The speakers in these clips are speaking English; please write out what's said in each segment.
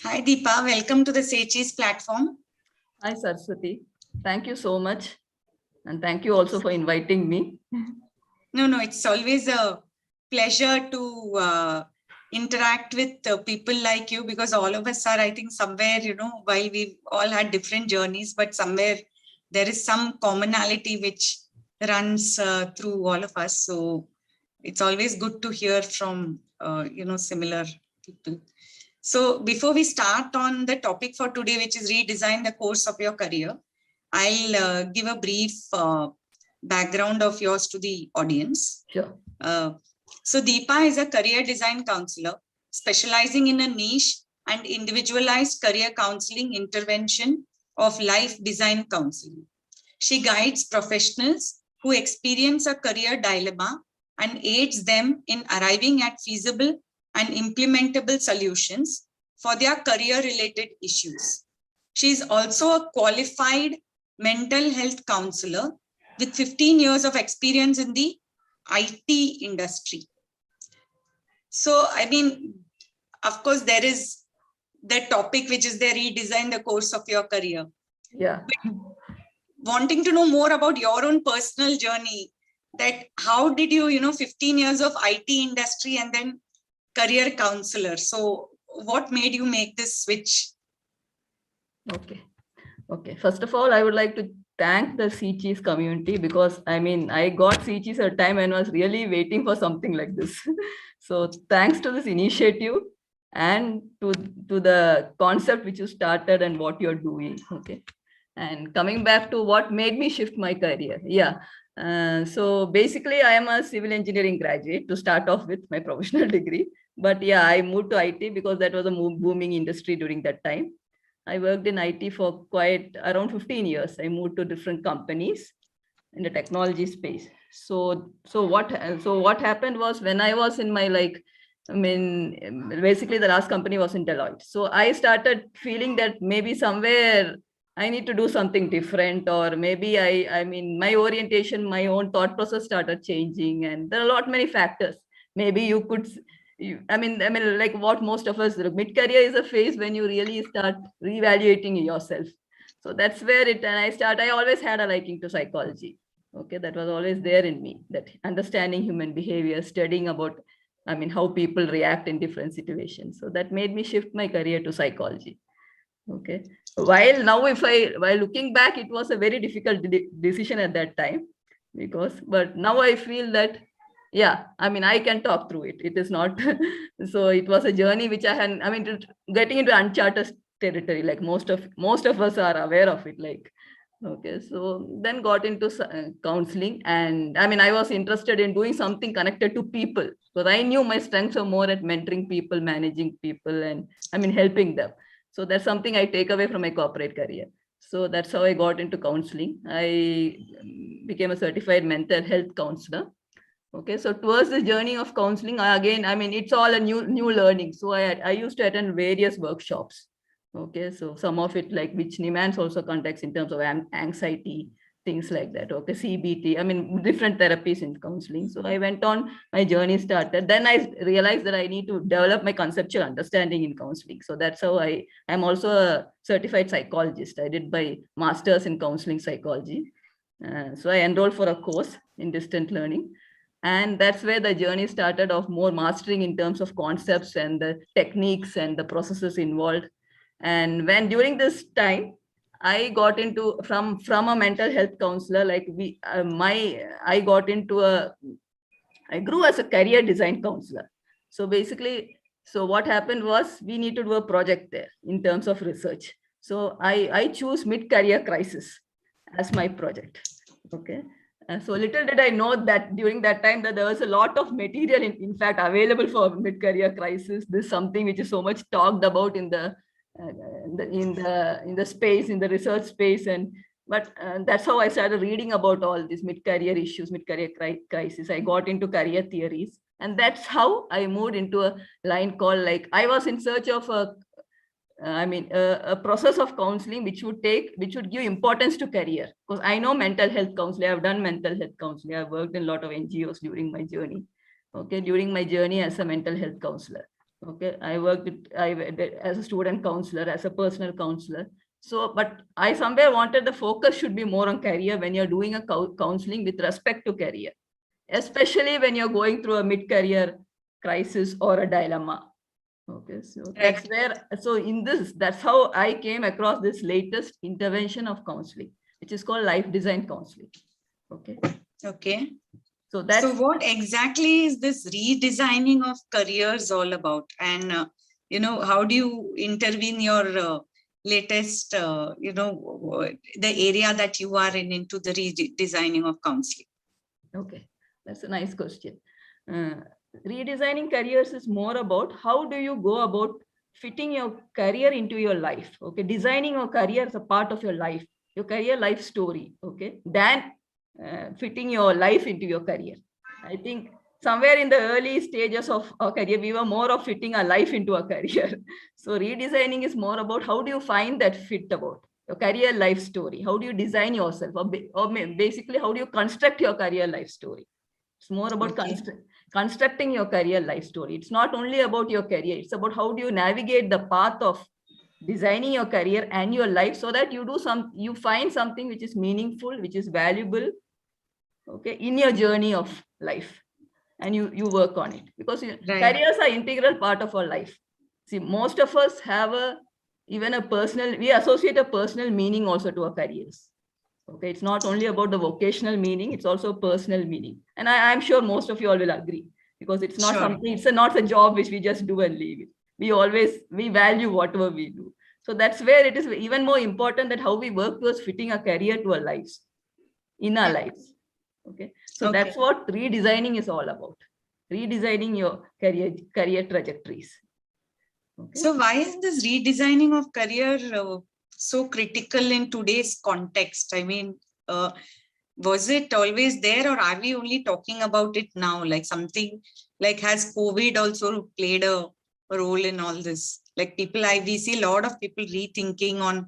Hi Deepa, welcome to the Sechi's platform. Hi Saraswati, thank you so much, and thank you also for inviting me. No, it's always a pleasure to interact with people like you, because all of us are, I think, somewhere, while we've all had different journeys, but somewhere there is some commonality which runs through all of us. So it's always good to hear from, similar people. So before we start on the topic for today, which is redesign the course of your career, I'll give a brief background of yours to the audience. Sure. So Deepa is a career design counselor specializing in a niche and individualized career counseling intervention of life design counseling. She guides professionals who experience a career dilemma and aids them in arriving at feasible and implementable solutions for their career-related issues. She is also a qualified mental health counselor with 15 years of experience in the IT industry. So, I mean, of course, there is the topic which is the redesign the course of your career. Yeah. Wanting to know more about your own personal journey, that how did you, 15 years of IT industry and then career counselor. So what made you make this switch? Okay. First of all, I would like to thank the Sechi's community, because I got Sechi's at a time when I was really waiting for something like this. So thanks to this initiative and to the concept which you started and what you're doing. Okay. And coming back to what made me shift my career. Yeah. So basically, I am a civil engineering graduate to start off with my professional degree. But yeah, I moved to IT because that was a booming industry during that time. I worked in IT for quite around 15 years. I moved to different companies in the technology space. So what happened was, when I was in my basically the last company was in Deloitte. So I started feeling that maybe somewhere I need to do something different, or maybe my orientation, my own thought process started changing, and there are many factors. Maybe you could, like what most of us, mid-career is a phase when you really start reevaluating yourself. So that's where I always had a liking to psychology. Okay, that was always there in me, that understanding human behavior, studying about, how people react in different situations. So that made me shift my career to psychology. Okay. While looking back, it was a very difficult decision at that time, but now I feel that, yeah, I can talk through it. It is not, so it was a journey which I had, getting into uncharted territory, like most of us are aware of it. Okay, so then got into counseling, and I was interested in doing something connected to people, because I knew my strengths are more at mentoring people, managing people, and helping them. So that's something I take away from my corporate career. So that's how I got into counseling. I became a certified mental health counselor. Okay, so towards the journey of counseling, it's all a new learning. So I used to attend various workshops. Okay, so some of it, like which Nimans also contacts in terms of anxiety, things like that. Okay, CBT, different therapies in counseling. So I went on, my journey started. Then I realized that I need to develop my conceptual understanding in counseling. So that's how I'm also a certified psychologist. I did my master's in counseling psychology. So I enrolled for a course in distant learning. And that's where the journey started of more mastering in terms of concepts and the techniques and the processes involved. And when during this time, I got into from a mental health counselor, I grew as a career design counselor. So basically, so what happened was, we need to do a project there in terms of research. So I choose mid-career crisis as my project. Okay. So little did I know that during that time that there was a lot of material, in fact, available for mid-career crisis. This is something which is so much talked about in the space, in the research space, but that's how I started reading about all these mid-career issues, mid-career crisis. I got into career theories, and that's how I moved into a line called, like, I was in search of a process of counseling which would give importance to career, because I know mental health counseling. I've done mental health counseling. I've worked in a lot of NGOs during my journey. Okay, during my journey as a mental health counselor. Okay, as a student counselor, as a personal counselor. So, but I somewhere wanted the focus should be more on career when you're doing a counseling with respect to career, especially when you're going through a mid-career crisis or a dilemma. Okay, so that's where, so in this, that's how I came across this latest intervention of counseling, which is called life design counseling. Okay. Okay. So that's, so what exactly is this redesigning of careers all about? And, how do you intervene your latest, the area that you are in into the redesigning of counseling? okay, that's a nice question. Redesigning careers is more about how do you go about fitting your career into your life. Okay, designing your career as a part of your life, your career life story. Okay, than fitting your life into your career. I think somewhere in the early stages of our career, we were more of fitting our life into a career. So redesigning is more about how do you find that fit about your career life story. How do you design yourself, or basically how do you construct your career life story? It's more about constructing your career life story. It's not only about your career, it's about how do you navigate the path of designing your career and your life so that you find something which is meaningful, which is valuable, okay, in your journey of life, and you work on it, because careers are integral part of our life. See, most of us have we associate a personal meaning also to our careers. Okay, it's not only about the vocational meaning, it's also personal meaning. And I'm sure most of you all will agree, because it's not something, it's not a job which we just do and leave it. We value whatever we do. So that's where it is even more important that how we work towards fitting a career to our lives, in our lives. Okay, so that's what redesigning is all about. Redesigning your career trajectories. Okay. So why is this redesigning of career so critical in today's context? I mean, was it always there, or are we only talking about it now? Like something like, has COVID also played a role in all this? Like we see a lot of people rethinking on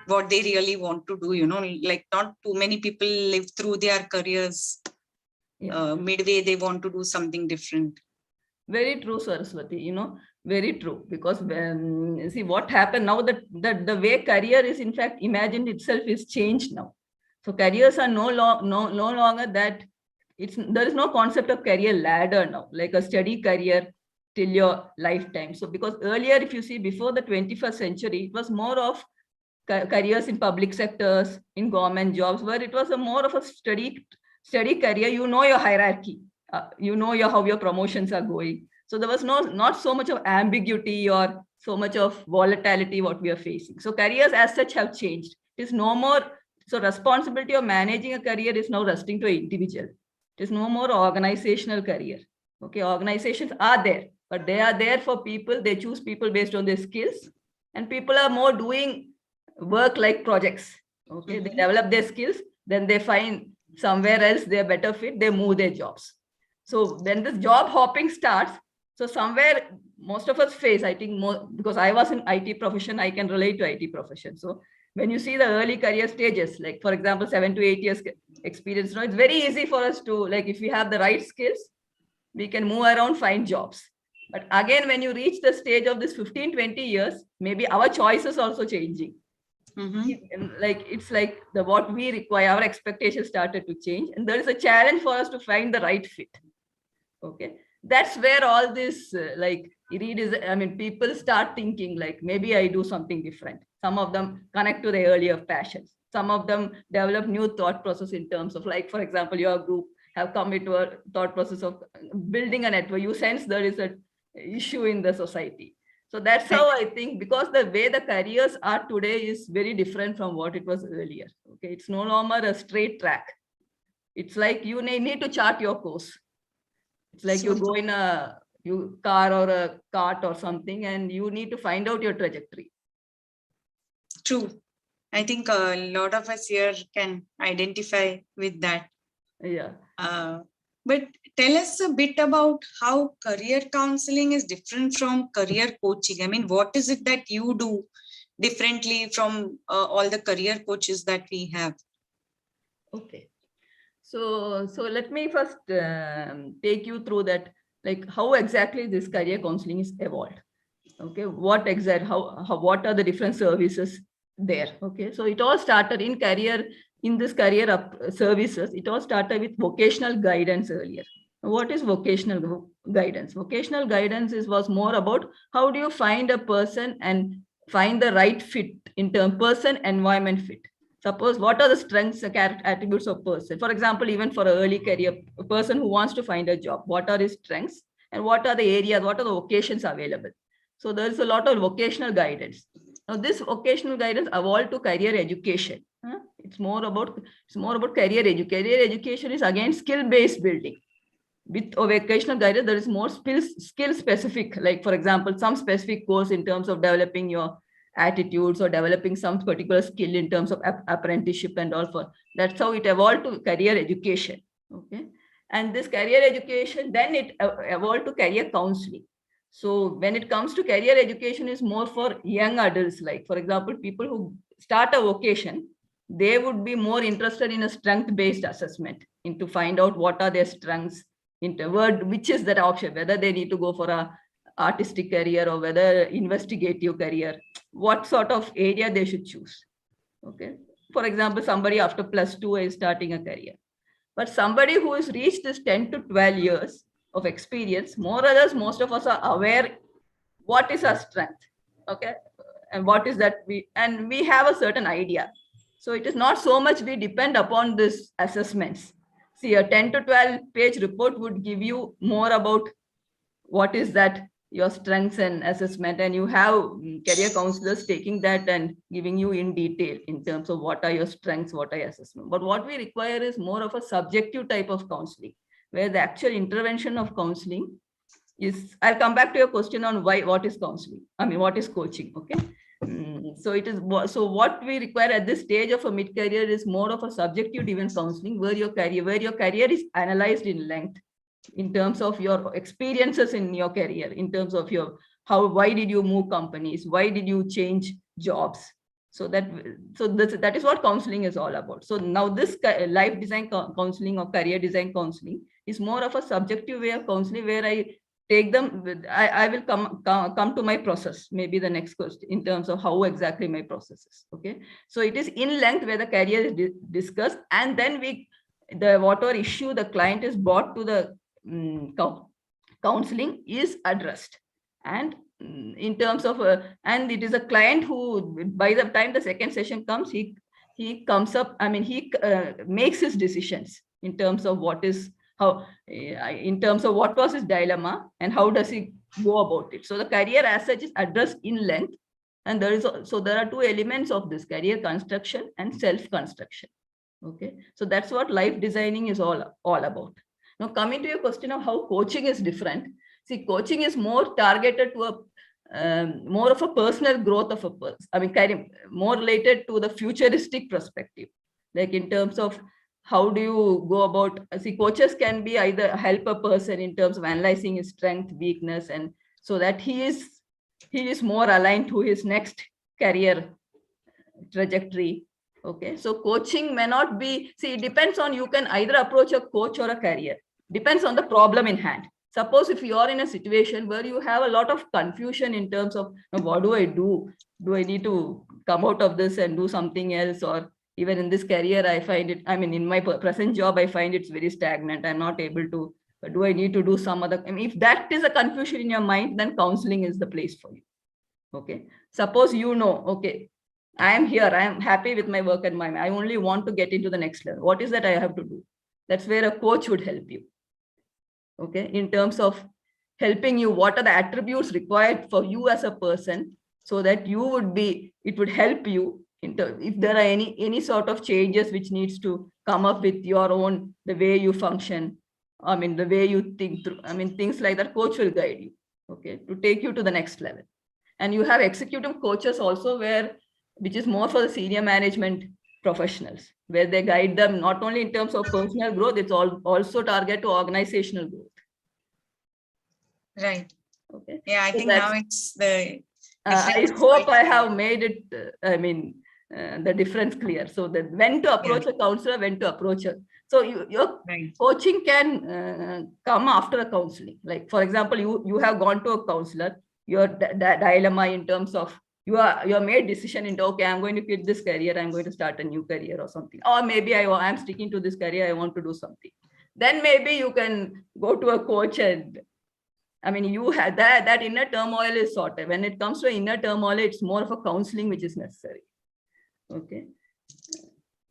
what they really want to do, like not too many people live through their careers. Midway, they want to do something different. Very true, Saraswati, very true. Because see what happened now, that the way career is in fact imagined itself is changed now. So careers are no longer that, there is no concept of career ladder now, like a steady career till your lifetime. So because earlier, if you see, before the 21st century, it was more of careers in public sectors, in government jobs, where it was more of a steady career. Your hierarchy, how your promotions are going. So there was not so much of ambiguity or so much of volatility what we are facing. So careers as such have changed. It is no more. So responsibility of managing a career is now resting to an individual. It is no more organizational career. Okay, organizations are there, but they are there for people. They choose people based on their skills, and people are more doing work like projects. Okay, they develop their skills, then they find somewhere else they're better fit, they move their jobs. So when this job hopping starts, so somewhere most of us face, I think more, because I was in IT profession, I can relate to IT profession. So when you see the early career stages, like for example, 7 to 8 years experience, it's very easy for us to, like, if we have the right skills, we can move around, find jobs. But again, when you reach the stage of this 15, 20 years, maybe our choices also changing. Like it's like what we require, our expectations started to change, and there is a challenge for us to find the right fit. Okay, that's where all this people start thinking like, maybe I do something different. Some of them connect to their earlier passions. Some of them develop new thought process in terms of, like, for example, your group have come into a thought process of building a network. You sense there is an issue in the society. So that's how I think, because the way the careers are today is very different from what it was earlier. Okay, it's no longer a straight track. It's like you need to chart your course. It's like you go in a car or a cart or something, and you need to find out your trajectory. True. I think a lot of us here can identify with that. Yeah. But tell us a bit about how career counseling is different from career coaching. I mean, what is it that you do differently from all the career coaches that we have? Okay. So let me first take you through that. like how exactly this career counseling is evolved. Okay, what exact, how what are the different services there? Okay, so it all started in career, in this career up services, it all started with vocational guidance earlier. What is vocational guidance? Vocational guidance was more about how do you find a person and find the right fit in term person environment fit. Suppose what are the strengths and attributes of person? For example, even for an early career, a person who wants to find a job, what are his strengths and what are the areas, what are the vocations available? So there's a lot of vocational guidance. Now this vocational guidance evolved to career education. It's more about career education. Career education is again skill-based building. With vocational guidance, there is more skill specific. Like for example, some specific course in terms of developing your attitudes or developing some particular skill in terms of apprenticeship and all. For that's how it evolved to career education. Okay, and this career education then it evolved to career counseling. So when it comes to career education, is more for young adults. Like for example, people who start a vocation, they would be more interested in a strength-based assessment, in to find out what are their strengths, into word, which is that option, whether they need to go for a artistic career or whether investigative career, what sort of area they should choose. Okay, for example, somebody after +2 is starting a career, but somebody who has reached this 10 to 12 years of experience, more or less most of us are aware what is our strength. Okay, and what is that we have a certain idea. So it is not so much we depend upon this assessments. See, a 10 to 12 page report would give you more about what is that your strengths and assessment, and you have career counselors taking that and giving you in detail in terms of what are your strengths, what are your assessment. But what we require is more of a subjective type of counseling, where the actual intervention of counseling is, I'll come back to your question on what is counseling, what is coaching. Okay, so it is, so what we require at this stage of a mid-career is more of a subjective driven counseling, where your career is analyzed in length in terms of your experiences in your career, in terms of your why did you move companies, why did you change jobs. So that is what counseling is all about. So now this life design counseling or career design counseling is more of a subjective way of counseling, where I take them with, I will come to my process, maybe the next question, in terms of how exactly my process is. Okay, so it is in length where the career is discussed, and then the whatever issue the client is brought to the counseling is addressed. And in terms of and it is a client who, by the time the second session comes, he comes up, he makes his decisions in terms of what is how, in terms of what was his dilemma and how does he go about it. So the career as such is addressed in length, and there are two elements of this: career construction and self construction. Okay, so that's what life designing is all about. Now, coming to your question of how coaching is different. See, coaching is more targeted to more of a personal growth of a person. Kind of more related to the futuristic perspective, like in terms of how do you go about. See, coaches can be either help a person in terms of analyzing his strength, weakness, and so that he is more aligned to his next career trajectory. Okay, so coaching may not be, see, it depends on, you can either approach a coach or a career, depends on the problem in hand. Suppose if you are in a situation where you have a lot of confusion in terms of what do I do? Do I need to come out of this and do something else? Or even in this career, I find it, in my present job, I find it's very stagnant. I'm not able to, do I need to do some other, if that is a confusion in your mind, then counseling is the place for you. Okay, suppose okay, I am here, I am happy with my work and I only want to get into the next level. What is that I have to do? That's where a coach would help you. Okay, in terms of helping you, what are the attributes required for you as a person, so that it would help you if there are any sort of changes which needs to come up with your own, the way you function, the way you think through, things like that. Coach will guide you, okay, to take you to the next level. And you have executive coaches also, which is more for the senior management professionals, where they guide them not only in terms of personal growth, it's also target to organizational growth. Right. Okay. Yeah, I think now it's the I hope I have made it, the difference clear. So that when to approach a counselor, when to approach her. So your coaching can come after a counseling. Like, for example, you have gone to a counselor, your dilemma in terms of you have made decision into, okay, I'm going to quit this career, I'm going to start a new career or something. Or maybe I'm sticking to this career, I want to do something. Then maybe you can go to a coach and I mean, you have that inner turmoil is sorted. When it comes to inner turmoil, it's more of a counseling which is necessary. Okay.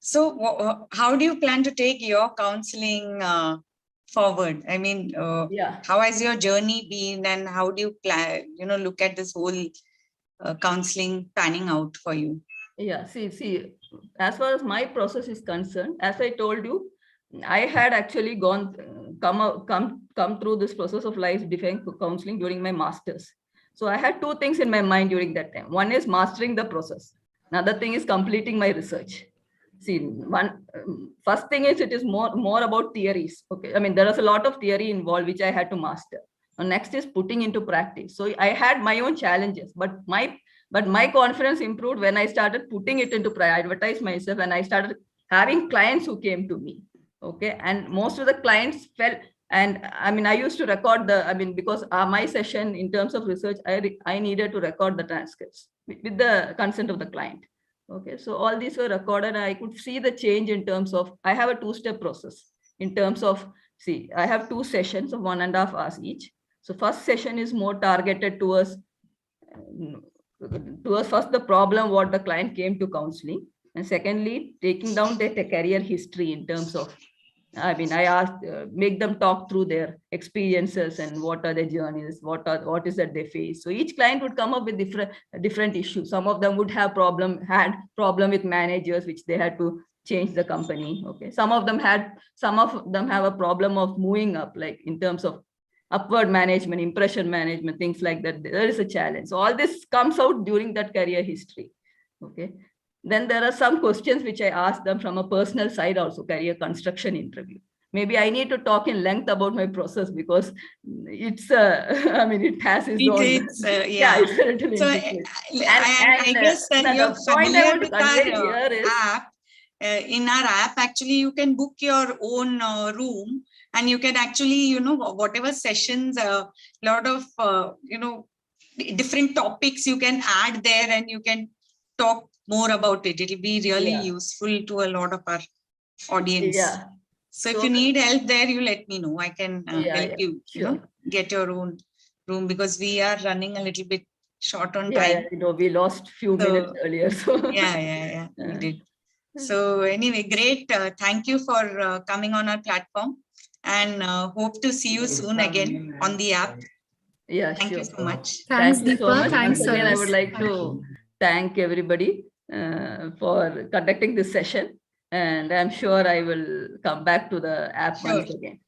So how do you plan to take your counseling forward? I mean, how has your journey been, and how do you plan, look at this whole counseling panning out for you? Yeah, see, as far as my process is concerned, as I told you, I had actually come through this process of life-design counseling during my master's. So I had two things in my mind during that time. One is mastering the process. Another thing is completing my research. See, first thing is it is more about theories. Okay, I mean there is a lot of theory involved which I had to master. And next is putting into practice. So I had my own challenges, but my confidence improved when I started putting it into advertise myself, and I started having clients who came to me. Okay, and most of the clients felt, and I mean I used to record because my session in terms of research, I needed to record the transcripts with the consent of the client. Okay, so all these were recorded. I could see the change in terms of, I have a two-step process in terms of, see, I have two sessions of 1.5 hours each. So first session is more targeted towards first the problem what the client came to counseling, and secondly taking down their career history in terms of, I mean, I asked, make them talk through their experiences and what are their journeys, what is that they face. So each client would come up with different issues. Some of them would have had problem with managers, which they had to change the company. Okay, some of them have a problem of moving up, like in terms of upward management, impression management, things like that. There is a challenge. So all this comes out during that career history. Okay. Then there are some questions which I ask them from a personal side also, career construction interview. Maybe I need to talk in length about my process because it's, I mean, it has its own. It's it's so I guess that you're familiar with our app. In our app, actually, you can book your own room, and you can actually, whatever sessions, a lot of, different topics you can add there, and you can talk more about it. It'll be really useful to a lot of our audience. Yeah. So if you need help there, you let me know. I can help you, get your own room, because we are running a little bit short on time. We lost few minutes earlier. So yeah, we did. So anyway, great. Thank you for coming on our platform, and hope to see you soon again on the app. Yeah, thank you so much. Thanks, Thank you so Deepa. much. Thanks, Once again, I would like to thank everybody for conducting this session, and I'm sure I will come back to the app once again.